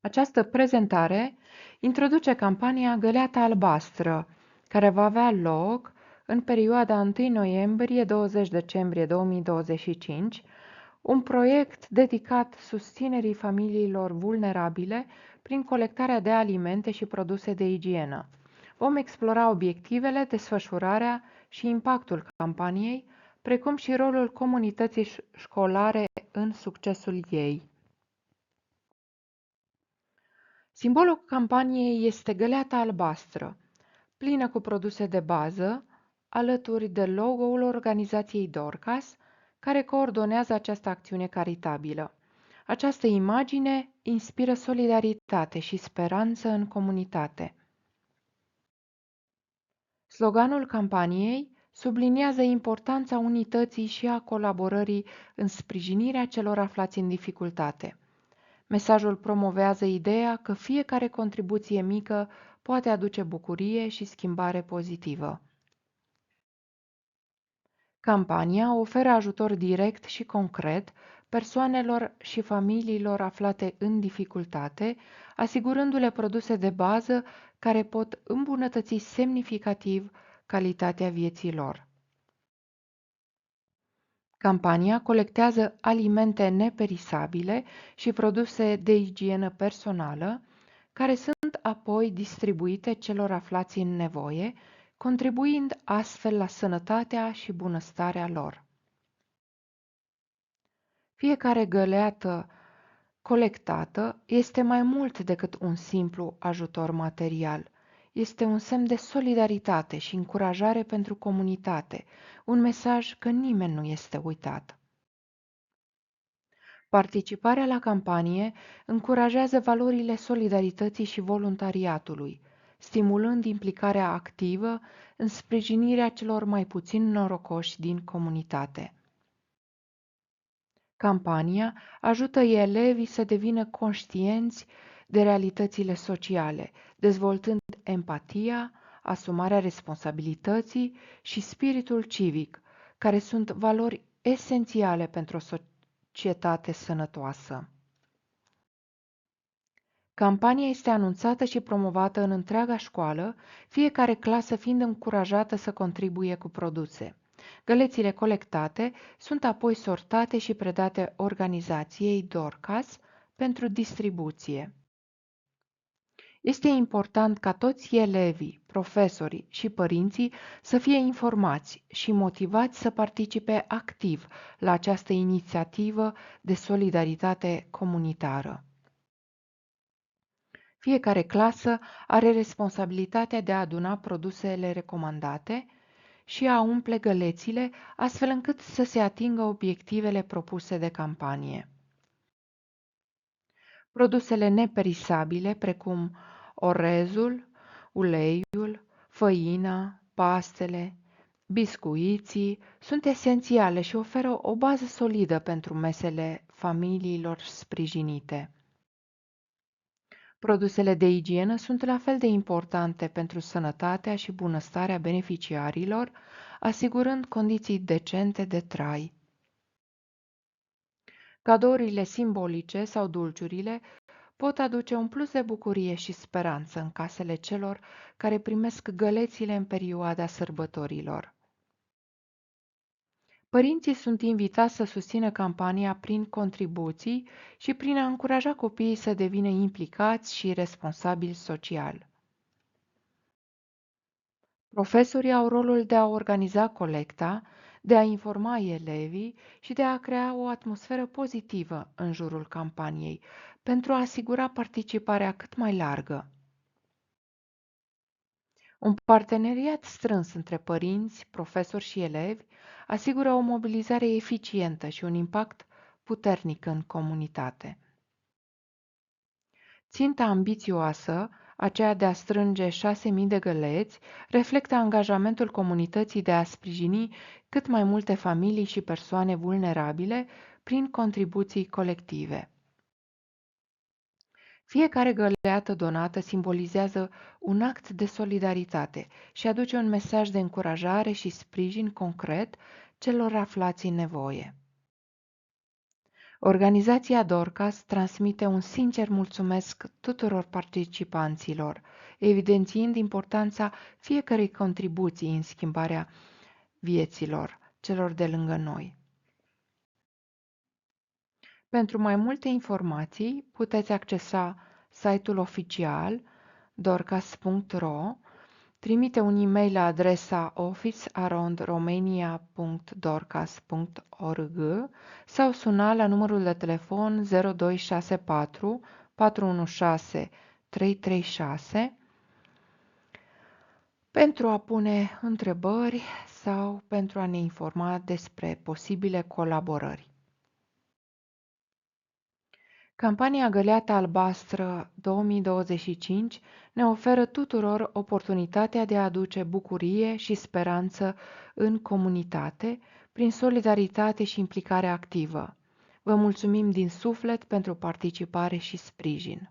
Această prezentare introduce campania Găleata Albastră, care va avea loc în perioada 1 noiembrie-20 decembrie 2025, un proiect dedicat susținerii familiilor vulnerabile prin colectarea de alimente și produse de igienă. Vom explora obiectivele, desfășurarea și impactul campaniei, precum și rolul comunității școlare în succesul ei. Simbolul campaniei este găleata albastră, plină cu produse de bază, alături de logo-ul organizației Dorcas, care coordonează această acțiune caritabilă. Această imagine inspiră solidaritate și speranță în comunitate. Sloganul campaniei subliniază importanța unității și a colaborării în sprijinirea celor aflați în dificultate. Mesajul promovează ideea că fiecare contribuție mică poate aduce bucurie și schimbare pozitivă. Campania oferă ajutor direct și concret persoanelor și familiilor aflate în dificultate, asigurându-le produse de bază care pot îmbunătăți semnificativ calitatea vieții lor. Campania colectează alimente neperisabile și produse de igienă personală, care sunt apoi distribuite celor aflați în nevoie, contribuind astfel la sănătatea și bunăstarea lor. Fiecare găleată colectată este mai mult decât un simplu ajutor material. Este un semn de solidaritate și încurajare pentru comunitate, un mesaj că nimeni nu este uitat. Participarea la campanie încurajează valorile solidarității și voluntariatului, stimulând implicarea activă în sprijinirea celor mai puțin norocoși din comunitate. Campania ajută elevii să devină conștienți de realitățile sociale, dezvoltând empatia, asumarea responsabilității și spiritul civic, care sunt valori esențiale pentru o societate sănătoasă. Campania este anunțată și promovată în întreaga școală, fiecare clasă fiind încurajată să contribuie cu produse. Gălețile colectate sunt apoi sortate și predate organizației Dorcas pentru distribuție. Este important ca toți elevii, profesorii și părinții să fie informați și motivați să participe activ la această inițiativă de solidaritate comunitară. Fiecare clasă are responsabilitatea de a aduna produsele recomandate și a umple gălețile astfel încât să se atingă obiectivele propuse de campanie. Produsele neperisabile, precum orezul, uleiul, făina, pastele, biscuiții, sunt esențiale și oferă o bază solidă pentru mesele familiilor sprijinite. Produsele de igienă sunt la fel de importante pentru sănătatea și bunăstarea beneficiarilor, asigurând condiții decente de trai. Cadourile simbolice sau dulciurile pot aduce un plus de bucurie și speranță în casele celor care primesc gălețile în perioada sărbătorilor. Părinții sunt invitați să susțină campania prin contribuții și prin a încuraja copiii să devină implicați și responsabili social. Profesorii au rolul de a organiza colecta, de a informa elevii și de a crea o atmosferă pozitivă în jurul campaniei, pentru a asigura participarea cât mai largă. Un parteneriat strâns între părinți, profesori și elevi asigură o mobilizare eficientă și un impact puternic în comunitate. Ținta ambițioasă, aceea de a strânge 6.000 de găleți, reflectă angajamentul comunității de a sprijini cât mai multe familii și persoane vulnerabile prin contribuții colective. Fiecare găleată donată simbolizează un act de solidaritate și aduce un mesaj de încurajare și sprijin concret celor aflați în nevoie. Organizația Dorcas transmite un sincer mulțumesc tuturor participanților, evidențiind importanța fiecărei contribuții în schimbarea vieților celor de lângă noi. Pentru mai multe informații puteți accesa site-ul oficial dorcas.ro, trimite un e-mail la adresa office@romania.dorcas.org sau suna la numărul de telefon 0264 416 336 pentru a pune întrebări sau pentru a ne informa despre posibile colaborări. Campania Găleata Albastră 2025 ne oferă tuturor oportunitatea de a aduce bucurie și speranță în comunitate prin solidaritate și implicare activă. Vă mulțumim din suflet pentru participare și sprijin.